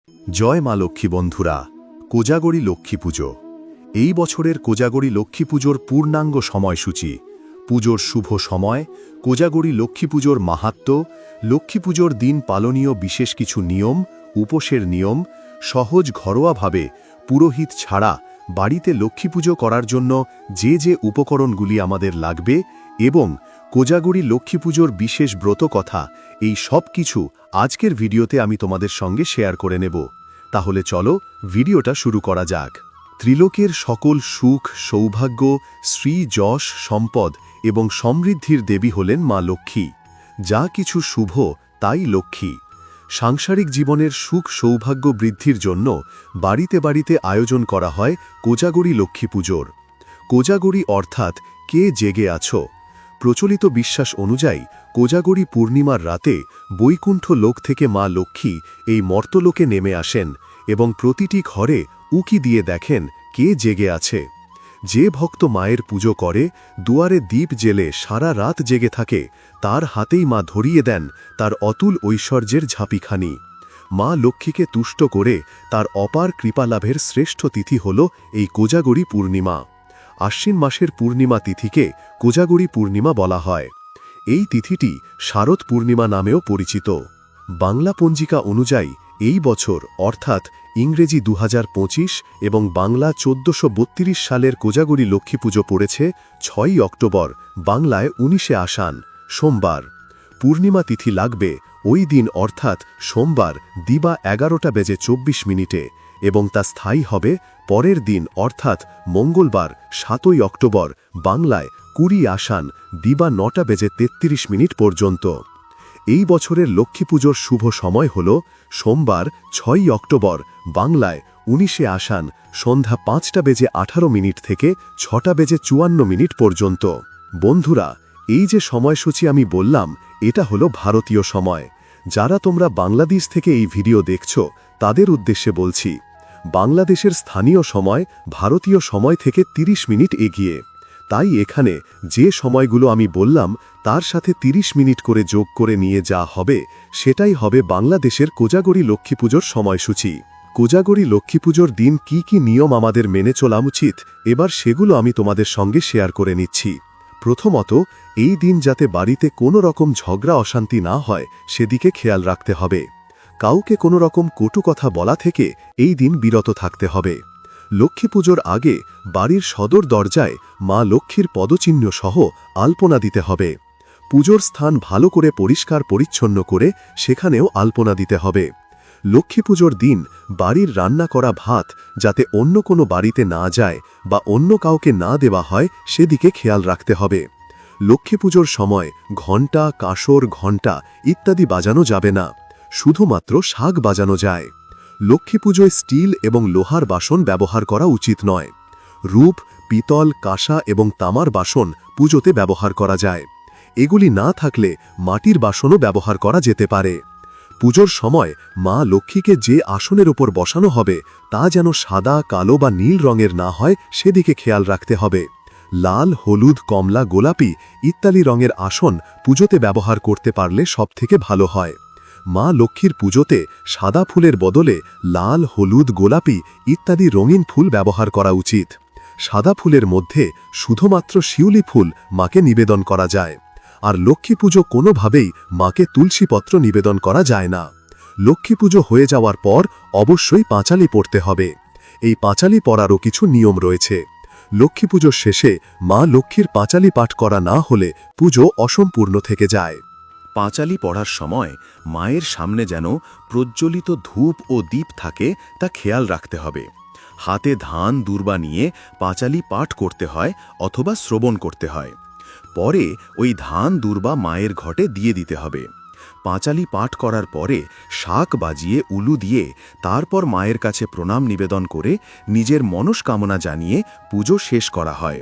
জয় মা লক্ষ্মী বন্ধুরা, কোজাগরী লক্ষ্মী পুজো। এই বছরের কোজাগরী লক্ষ্মী পুজোর পূর্ণাঙ্গ সময়সূচি, পুজোর শুভ সময়, কোজাগরী লক্ষ্মী পুজোর মাহাত্ম্য, লক্ষ্মী পুজোর দিন পালনীয় বিশেষ কিছু নিয়ম, উপোসের নিয়ম, সহজ ঘরোয়াভাবে পুরোহিত ছাড়া বাড়িতে লক্ষ্মী পুজো করার জন্য যে যে উপকরণগুলি আমাদের লাগবে এবং কোজাগরী লক্ষ্মী পুজোর বিশেষ ব্রত কথা, এই সব কিছু আজকের ভিডিওতে আমি তোমাদের সঙ্গে শেয়ার করে নেব। তাহলে চলো ভিডিওটা শুরু করা যাক। ত্রিলোকের সকল সুখ, সৌভাগ্য, শ্রী, যশ, সম্পদ এবং সমৃদ্ধির দেবী হলেন মা লক্ষ্মী। যা কিছু শুভ তাই লক্ষ্মী। সাংসারিক জীবনের সুখ সৌভাগ্য বৃদ্ধির জন্য বাড়িতে বাড়িতে আয়োজন করা হয় কোজাগরী লক্ষ্মী পুজোর। কোজাগরী অর্থাৎ কে জেগে আছো। প্রচলিত বিশ্বাস অনুযায়ী কোজাগরী পূর্ণিমার রাতে বৈকুণ্ঠ লোক থেকে মা লক্ষ্মী এই মর্তলোকে নেমে আসেন এবং প্রতিটি ঘরে উকি দিয়ে দেখেন কে জেগে আছে। যে ভক্ত মায়ের পুজো করে, দুয়ারে দীপ জেলে সারা রাত জেগে থাকে, তার হাতেই মা ধরিয়ে দেন তার অতুল ঐশ্বর্যের ঝাঁপিখানি। মা লক্ষ্মীকে তুষ্ট করে তার অপার কৃপালাভের শ্রেষ্ঠ তিথি হল এই কোজাগরী পূর্ণিমা। আশ্বিন মাসের পূর্ণিমা তিথিকে কোজাগরী পূর্ণিমা বলা হয়। এই তিথিটি শারদ পূর্ণিমা নামেও পরিচিত। বাংলা পঞ্জিকা অনুযায়ী এই বছর অর্থাৎ ইংরেজি 2025 এবং বাংলা 1432 সালের কোজাগরী লক্ষ্মী পুজো পড়েছে 6 অক্টোবর, বাংলায় 19 আষাঢ়, সোমবার। পূর্ণিমা তিথি লাগবে ওই দিন অর্থাৎ সোমবার দিবা 11:24 এবং তা স্থায়ী হবে পরের দিন অর্থাৎ মঙ্গলবার 7 অক্টোবর, বাংলায় 20 আষাঢ়, দিবা 9:33 পর্যন্ত। এই বছরের লক্ষ্মী পুজোর শুভ সময় হল সোমবার 6 অক্টোবর, বাংলায় 19 আষাঢ়, সন্ধ্যা 5:18 থেকে 6:54 পর্যন্ত। বন্ধুরা, এই যে সময়সূচি আমি বললাম, এটা হলো ভারতীয় সময়। যারা তোমরা বাংলাদেশ থেকে এই ভিডিও দেখছো তাদের উদ্দেশ্যে বলছি, বাংলাদেশের স্থানীয় সময় ভারতীয় সময় থেকে 30 মিনিট এগিয়ে। তাই এখানে যে সময়গুলো আমি বললাম তার সাথে 30 মিনিট করে যোগ করে নিয়ে যা হবে সেটাই হবে বাংলাদেশের কোজাগরী লক্ষ্মী পুজোর সময়সূচি। কোজাগরী লক্ষ্মী পুজোর দিন কি কি নিয়ম আমাদের মেনে চলা উচিত, এবার সেগুলো আমি তোমাদের সঙ্গে শেয়ার করে নিচ্ছি। প্রথমত, এই দিন যাতে বাড়িতে কোনো রকম ঝগড়া অশান্তি না হয় সেদিকে খেয়াল রাখতে হবে। কাউকে কোনো রকম কটু কথা বলা থেকে এই দিন বিরত থাকতে হবে। লক্ষ্মী পুজোর আগে বাড়ির সদর দরজায় মা লক্ষ্মীর পদচিহ্ন সহ আলপনা দিতে হবে। পুজোর স্থান ভালো করে পরিষ্কার পরিচ্ছন্ন করে সেখানেও আলপনা দিতে হবে। লক্ষ্মী পুজোর দিন বাড়ির রান্না করা ভাত যাতে অন্য কোনো বাড়িতে না যায় বা অন্য কাউকে না দেওয়া হয় সেদিকে খেয়াল রাখতে হবে। লক্ষ্মী পুজোর সময় ঘণ্টা, কাঁসর, ঘণ্টা ইত্যাদি বাজানো যাবে না, শুধুমাত্র শাঁখ বাজানো যায়। লক্ষ্মী পুজোয় স্টিল এবং লোহার বাসন ব্যবহার করা উচিত নয়। রূপ, পিতল, কাঁসা এবং তামার বাসন পুজোতে ব্যবহার করা যায়। এগুলি না থাকলে মাটির বাসনও ব্যবহার করা যেতে পারে। পুজোর সময় মা লক্ষ্মীকে যে আসনের ওপর বসানো হবে তা যেন সাদা, কালো বা নীল রঙের না হয় সেদিকে খেয়াল রাখতে হবে। লাল, হলুদ, কমলা, গোলাপি ইত্যাদি রঙের আসন পুজোতে ব্যবহার করতে পারলে সবথেকে ভালো হয়। মা লক্ষ্মীর পুজোতে সাদা ফুলের বদলে লাল, হলুদ, গোলাপি ইত্যাদি রঙিন ফুল ব্যবহার করা উচিত। সাদা ফুলের মধ্যে শুধুমাত্র শিউলি ফুল মাকে নিবেদন করা যায়। আর লক্ষ্মী পুজো কোনোভাবেই মাকে তুলসীপত্র নিবেদন করা যায় না। লক্ষ্মী পুজো হয়ে যাওয়ার পর অবশ্যই পাঁচালি পড়তে হবে। এই পাঁচালি পড়ারও কিছু নিয়ম রয়েছে। লক্ষ্মী পুজোর শেষে মা লক্ষ্মীর পাঁচালি পাঠ করা না হলে পুজো অসম্পূর্ণ থেকে যায়। পাঁচালি পড়ার সময় মায়ের সামনে যেন প্রজ্বলিত ধূপ ও দীপ থাকে তা খেয়াল রাখতে হবে। হাতে ধান দূর্বা নিয়ে পাঁচালি পাঠ করতে হয় অথবা শ্রবণ করতে হয়। পরে ওই ধান দূর্বা মায়ের ঘটে দিয়ে দিতে হবে। পাঁচালি পাঠ করার পরে শাঁখ বাজিয়ে উলু দিয়ে তারপর মায়ের কাছে প্রণাম নিবেদন করে নিজের মনস্কামনা জানিয়ে পুজো শেষ করা হয়।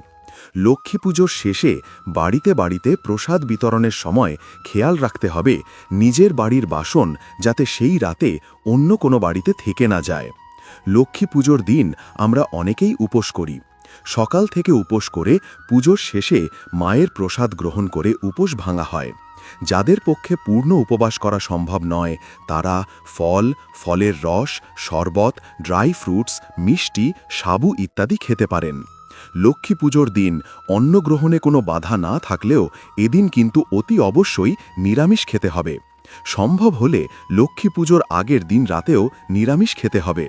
লক্ষ্মী পুজোর শেষে বাড়িতে বাড়িতে প্রসাদ বিতরণের সময় খেয়াল রাখতে হবে নিজের বাড়ির বাসন যাতে সেই রাতে অন্য কোনো বাড়িতে থেকে না যায়। লক্ষ্মী পুজোর দিন আমরা অনেকেই উপোস করি। সকাল থেকে উপোস করে পুজোর শেষে মায়ের প্রসাদ গ্রহণ করে উপোস ভাঙা হয়। যাদের পক্ষে পূর্ণ উপবাস করা সম্ভব নয় তারা ফল, ফলের রস, শরবত, ড্রাই ফ্রুটস, মিষ্টি, সাবু ইত্যাদি খেতে পারেন। লক্ষ্মী পুজোর দিন অন্ন গ্রহণে কোনো বাধা না থাকলেও এদিন কিন্তু অতি অবশ্যই নিরামিষ খেতে হবে। সম্ভব হলে লক্ষ্মী পুজোর আগের দিন রাতেও নিরামিষ খেতে হবে।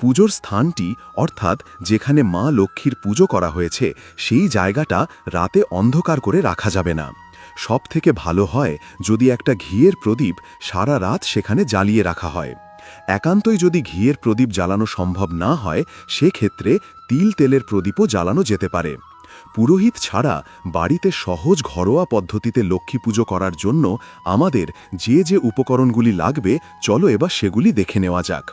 পুজোর স্থানটি অর্থাৎ যেখানে মা লক্ষ্মীর পুজো করা হয়েছে সেই জায়গাটা রাতে অন্ধকার করে রাখা যাবে না। সবথেকে ভালো হয় যদি একটা ঘিয়ের প্রদীপ সারা রাত সেখানে জ্বালিয়ে রাখা হয়। একান্তই যদি ঘিয়ের প্রদীপ জ্বালানো সম্ভব না হয় সেক্ষেত্রে তেলের প্রদীপও জ্বালানো যেতে পারে। পুরোহিত ছাড়া বাড়িতে সহজ ঘরোয়া পদ্ধতিতে লক্ষ্মী পুজো করার জন্য আমাদের যে যে উপকরণগুলি লাগবে চলো এবার সেগুলি দেখে নেওয়া যাক।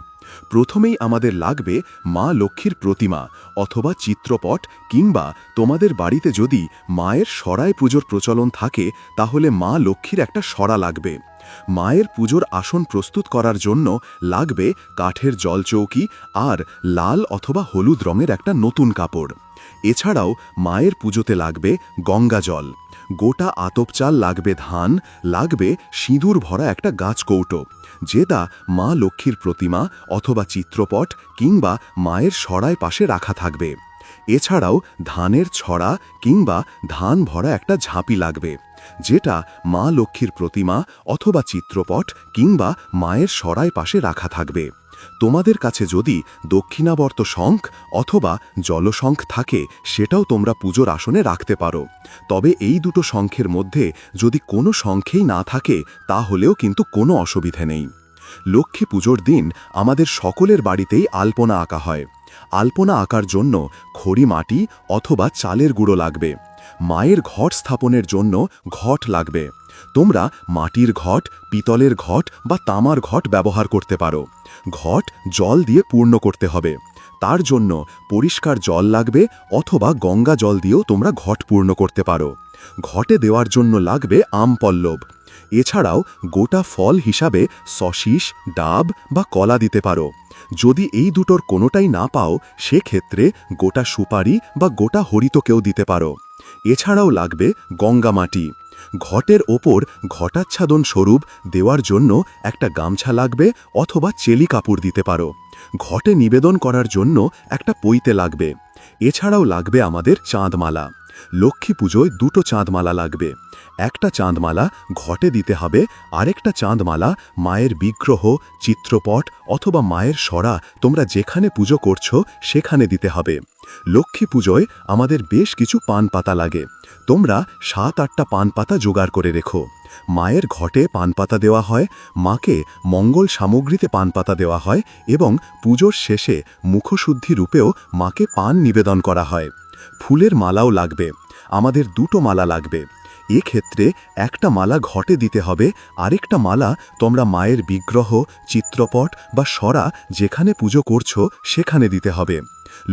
প্রথমেই আমাদের লাগবে মা লক্ষ্মীর প্রতিমা অথবা চিত্রপট, কিংবা তোমাদের বাড়িতে যদি মায়ের সরায় পুজোর প্রচলন থাকে তাহলে মা লক্ষ্মীর একটা সরা লাগবে। মায়ের পুজোর আসন প্রস্তুত করার জন্য লাগবে কাঠের জলচৌকি আর লাল অথবা হলুদ রঙের একটা নতুন কাপড়। এছাড়াও মায়ের পুজোতে লাগবে গঙ্গা জল, গোটা আতপ চাল লাগবে, ধান লাগবে, সিঁদুর ভরা একটা গাছ কৌটো, যেটা মা লক্ষ্মীর প্রতিমা অথবা চিত্রপট কিংবা মায়ের সরায় পাশে রাখা থাকবে। এছাড়াও ধানের ছড়া কিংবা ধান ভরা একটা ঝাঁপি লাগবে, যেটা মা লক্ষ্মীর প্রতিমা অথবা চিত্রপট কিংবা মায়ের সরায় পাশে রাখা থাকবে। তোমাদের কাছে যদি দক্ষিণাবর্ত শঙ্খ অথবা জলশঙ্খ থাকে সেটাও তোমরা পুজোর আসনে রাখতে পারো। তবে এই দুটো শঙ্খের মধ্যে যদি কোনো শঙ্খেই না থাকে তাহলেও কিন্তু কোনো অসুবিধে নেই। লক্ষ্মী পুজোর দিন আমাদের সকলের বাড়িতেই আলপনা আঁকা হয়। আলপনা আঁকার জন্য খড়ি মাটি অথবা চালের গুঁড়ো লাগবে। মায়ের ঘট স্থাপনের জন্য ঘট লাগবে। তোমরা মাটির ঘট, পিতলের ঘট বা তামার ঘট ব্যবহার করতে পারো। ঘট জল দিয়ে পূর্ণ করতে হবে। তার জন্য পরিষ্কার জল লাগবে অথবা গঙ্গা জল দিয়েও তোমরা ঘট পূর্ণ করতে পারো। ঘটে দেওয়ার জন্য লাগবে আম পল্লব। এছাড়াও গোটা ফল হিসাবে সশিস, ডাব বা কলা দিতে পারো। যদি এই দুটোর কোনোটাই না পাও সেক্ষেত্রে গোটা সুপারি বা গোটা হরিতকেও দিতে পারো। এছাড়াও লাগবে গঙ্গা মাটি। ঘটের ওপর ঘটাচ্ছাদন স্বরূপ দেওয়ার জন্য একটা গামছা লাগবে অথবা চেলি কাপড় দিতে পারো। ঘটে নিবেদন করার জন্য একটা পৈতে লাগবে। এছাড়াও লাগবে আমাদের চাঁদমালা। লক্ষ্মী পুজোয় দুটো চাঁদমালা লাগবে। একটা চাঁদমালা ঘটে দিতে হবে, আরেকটা চাঁদমালা মায়ের বিগ্রহ, চিত্রপট অথবা মায়ের সরা তোমরা যেখানে পুজো করছো সেখানে দিতে হবে। লক্ষ্মী পুজোয় আমাদের বেশ কিছু পান পাতা লাগে। তোমরা 7-8টা পান পাতা জোগাড় করে রেখো। মায়ের ঘটে পান পাতা দেওয়া হয়, মাকে মঙ্গল সামগ্রীতে পান পাতা দেওয়া হয় এবং পুজোর শেষে মুখশুদ্ধি রূপেও মাকে পান নিবেদন করা হয়। ফুলের মালাও লাগবে। আমাদের দুটো মালা লাগবে। এক্ষেত্রে একটা মালা ঘটে দিতে হবে, আরেকটা মালা তোমরা মায়ের বিগ্রহ, চিত্রপট বা সরা যেখানে পুজো করছো সেখানে দিতে হবে।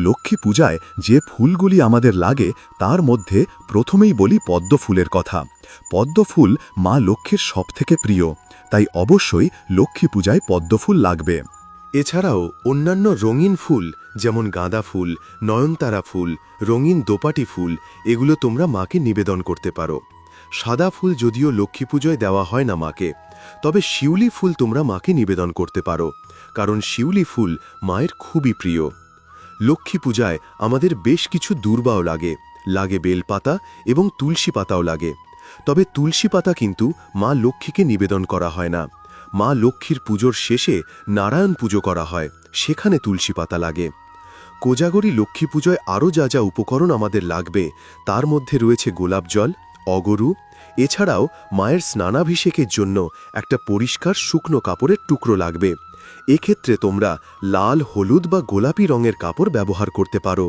লক্ষ্মী পূজায় যে ফুলগুলি আমাদের লাগে তার মধ্যে প্রথমেই বলি পদ্ম ফুলের কথা। পদ্ম ফুল মা লক্ষ্মীর সবথেকে প্রিয়, তাই অবশ্যই লক্ষ্মী পূজায় পদ্ম ফুল লাগবে। এছাড়াও অন্যান্য রঙিন ফুল যেমন গাঁদা ফুল, নয়নতারা ফুল, রঙিন দোপাটি ফুল এগুলো তোমরা মাকে নিবেদন করতে পারো। সাদা ফুল যদিও লক্ষ্মী পুজোয় দেওয়া হয় না মাকে, তবে শিউলি ফুল তোমরা মাকে নিবেদন করতে পারো, কারণ শিউলি ফুল মায়ের খুবই প্রিয়। লক্ষ্মী পূজায় আমাদের বেশ কিছু দূর্বাও লাগে বেলপাতা এবং তুলসী পাতাও লাগে। তবে তুলসী পাতা কিন্তু মা লক্ষ্মীকে নিবেদন করা হয় না। মা লক্ষ্মীর পুজোর শেষে নারায়ণ পুজো করা হয়, সেখানে তুলসী পাতা লাগে। কোজাগরী লক্ষ্মী পুজোয় আরও যা যা উপকরণ আমাদের লাগবে তার মধ্যে রয়েছে গোলাপ জল, অগরু, এছাড়াও মায়ের স্নানাভিষেকের জন্য একটা পরিষ্কার শুকনো কাপড়ের টুকরো লাগবে। এক্ষেত্রে তোমরা লাল, হলুদ বা গোলাপি রঙের কাপড় ব্যবহার করতে পারো।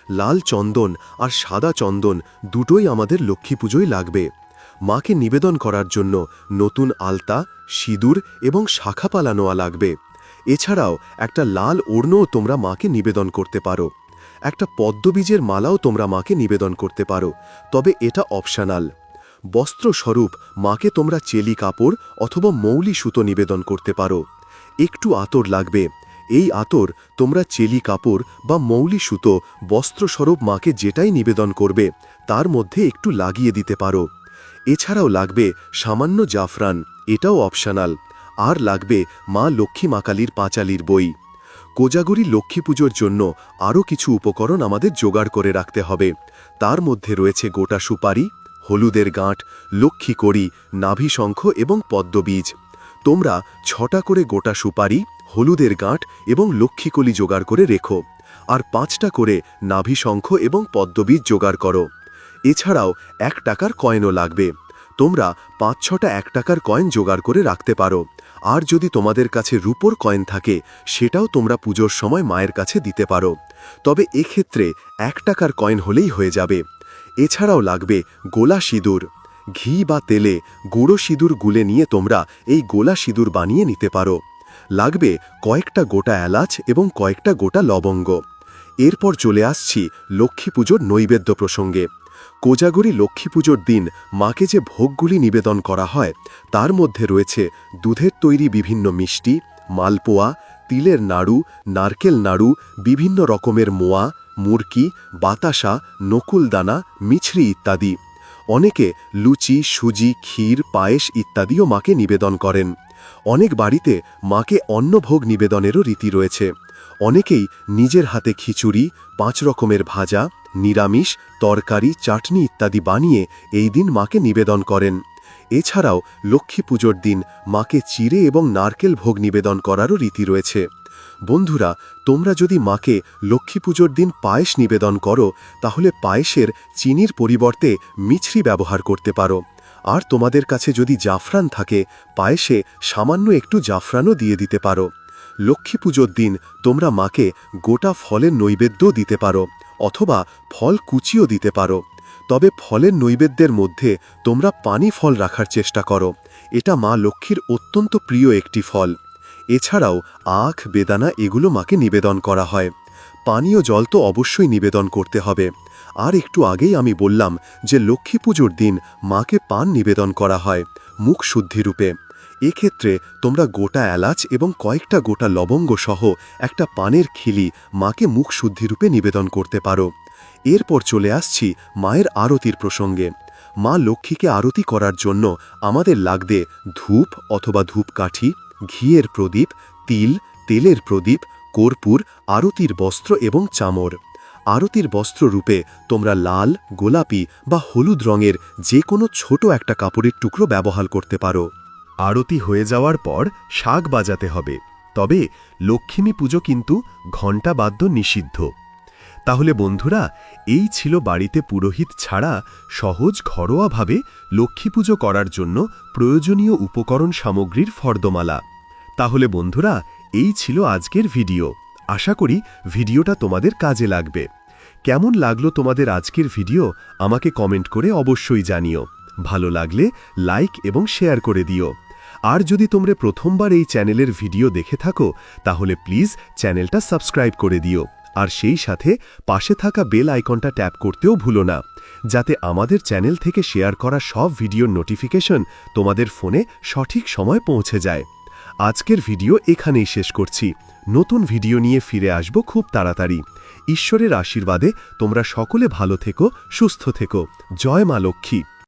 লাল চন্দন আর সাদা চন্দন দুটোই আমাদের লক্ষ্মী পুজোয় লাগবে। মাকে নিবেদন করার জন্য নতুন আলতা, সিঁদুর এবং শাখাপালা নেওয়া লাগবে। এছাড়াও একটা লাল ওড়নাও তোমরা মাকে নিবেদন করতে পারো। একটা পদ্মবীজের মালাও তোমরা মাকে নিবেদন করতে পারো, তবে এটা অপশনাল। বস্ত্রস্বরূপ মাকে তোমরা চেলি কাপড় অথবা মৌলি সুতো নিবেদন করতে পারো। একটু আতর লাগবে। এই আতর তোমরা চেলি কাপড় বা মৌলি সুতো বস্ত্রস্বরূপ মাকে যেটাই নিবেদন করবে তার মধ্যে একটু লাগিয়ে দিতে পারো। এছাড়াও লাগবে সামান্য জাফরান, এটাও অপশনাল। আর লাগবে মা লক্ষ্মী মা কালীর পাঁচালির বই। কোজাগরী লক্ষ্মী পুজোর জন্য আরও কিছু উপকরণ আমাদের জোগাড় করে রাখতে হবে। তার মধ্যে রয়েছে গোটা সুপারি, হলুদের গাঁট, লক্ষ্মী কড়ি, নাভিশঙ্খ এবং পদ্মবীজ। তোমরা 6টা করে গোটা সুপারি, হলুদের গাঁট এবং লক্ষ্মীকলি জোগাড় করে রেখো, আর 5টা করে নাভিশঙ্খ এবং পদ্মবীজ জোগাড় করো। এছাড়াও 1 টাকার কয়েনও লাগবে। তোমরা 5-6টা 1 টাকার কয়েন জোগাড় করে রাখতে পারো। আর যদি তোমাদের কাছে রূপোর কয়েন থাকে সেটাও তোমরা পুজোর সময় মায়ের কাছে দিতে পারো, তবে এক্ষেত্রে 1 টাকার কয়েন হলেই হয়ে যাবে। এছাড়াও লাগবে গোলা সিঁদুর। ঘি বা তেলে গুঁড়ো সিঁদুর গুলে নিয়ে তোমরা এই গোলা সিঁদুর বানিয়ে নিতে পারো। লাগবে কয়েকটা গোটা এলাচ এবং কয়েকটা গোটা লবঙ্গ। এরপর চলে আসছি লক্ষ্মী পুজোর নৈবেদ্য প্রসঙ্গে। কোজাগরী লক্ষ্মী পুজোর দিন মাকে যে ভোগগুলি নিবেদন করা হয় তার মধ্যে রয়েছে দুধের তৈরি বিভিন্ন মিষ্টি, মালপোয়া, তিলের নাড়ু, নারকেল নাড়ু, বিভিন্ন রকমের মোয়া, মুরকি, বাতাসা, নকুলদানা, মিছরি ইত্যাদি। অনেকে লুচি, সুজি, ক্ষীর, পায়েস ইত্যাদিও মাকে নিবেদন করেন। অনেক বাড়িতে মাকে অন্নভোগ নিবেদনেরও রীতি রয়েছে। অনেকেই নিজের হাতে খিচুড়ি, 5 রকমের ভাজা, নিরামিষ, তরকারি, চাটনি ইত্যাদি বানিয়ে এই দিন মাকে নিবেদন করেন। এছাড়াও লক্ষ্মী পুজোর দিন মাকে চিড়ে এবং নারকেল ভোগ নিবেদন করারও রীতি রয়েছে। বন্ধুরা, তোমরা যদি মাকে লক্ষ্মী পুজোর দিন পায়েস নিবেদন করো তাহলে পায়েসের চিনির পরিবর্তে মিছরি ব্যবহার করতে পারো। আর তোমাদের কাছে যদি জাফরান থাকে পায়েসে সামান্য একটু জাফরানও দিয়ে দিতে পারো। লক্ষ্মী পুজোর দিন তোমরা মাকে গোটা ফলের নৈবেদ্যও দিতে পারো, অথবা ফল কুচিও দিতে পারো। তবে ফলের নৈবেদ্যের মধ্যে তোমরা পানি ফল রাখার চেষ্টা করো, এটা মা লক্ষ্মীর অত্যন্ত প্রিয় একটি ফল। এছাড়াও আখ, বেদানা এগুলো মাকে নিবেদন করা হয়। পানীয় জল তো অবশ্যই নিবেদন করতে হবে। আর একটু আগেই আমি বললাম যে লক্ষ্মী পুজোর দিন মাকে পান নিবেদন করা হয় মুখ শুদ্ধিরূপে। এক্ষেত্রে তোমরা গোটা এলাচ এবং কয়েকটা গোটা লবঙ্গ সহ একটা পানের খিলি মাকে মুখ শুদ্ধিরূপে নিবেদন করতে পারো। এরপর চলে আসছি মায়ের আরতির প্রসঙ্গে। মা লক্ষ্মীকে আরতি করার জন্য আমাদের লাগবে ধূপ অথবা ধূপকাঠি, ঘিয়ের প্রদীপ, তিল, তেলের প্রদীপ, কর্পূর, আরতির বস্ত্র এবং চামর। আরতির বস্ত্র রূপে তোমরা লাল, গোলাপি বা হলুদ রঙের যে কোনো ছোট একটা কাপড়ের টুকরো ব্যবহার করতে পারো। আরতি হয়ে যাওয়ার পর শাঁখ বাজাতে হবে, তবে লক্ষ্মী পুজো কিন্তু ঘণ্টা বাদ্য নিষিদ্ধ। তাহলে বন্ধুরা, এই ছিল বাড়িতে পুরোহিত ছাড়া সহজ ঘরোয়াভাবে লক্ষ্মী পুজো করার জন্য প্রয়োজনীয় উপকরণ সামগ্রীর ফর্দমালা। তাহলে বন্ধুরা, এই ছিল আজকের ভিডিও। আশা করি ভিডিওটা তোমাদের কাজে লাগবে। কেমন লাগলো তোমাদের আজকের ভিডিও আমাকে কমেন্ট করে অবশ্যই জানিও। ভালো লাগলে লাইক এবং শেয়ার করে দিও। আর যদি তোমরা প্রথমবার এই চ্যানেলের ভিডিও দেখে থাকো তাহলে প্লিজ চ্যানেলটা সাবস্ক্রাইব করে দিও, আর সেই সাথে পাশে থাকা বেল আইকনটা ট্যাপ করতেও ভুলো না, যাতে আমাদের চ্যানেল থেকে শেয়ার করা সব ভিডিওর নোটিফিকেশন তোমাদের ফোনে সঠিক সময় পৌঁছে যায়। আজকের ভিডিও এখানেই শেষ করছি। নতুন ভিডিও নিয়ে ফিরে আসব খুব তাড়াতাড়ি। ঈশ্বরের আশীর্বাদে তোমরা সকলে ভালো থেকো, সুস্থ থেকো। জয় মা লক্ষ্মী।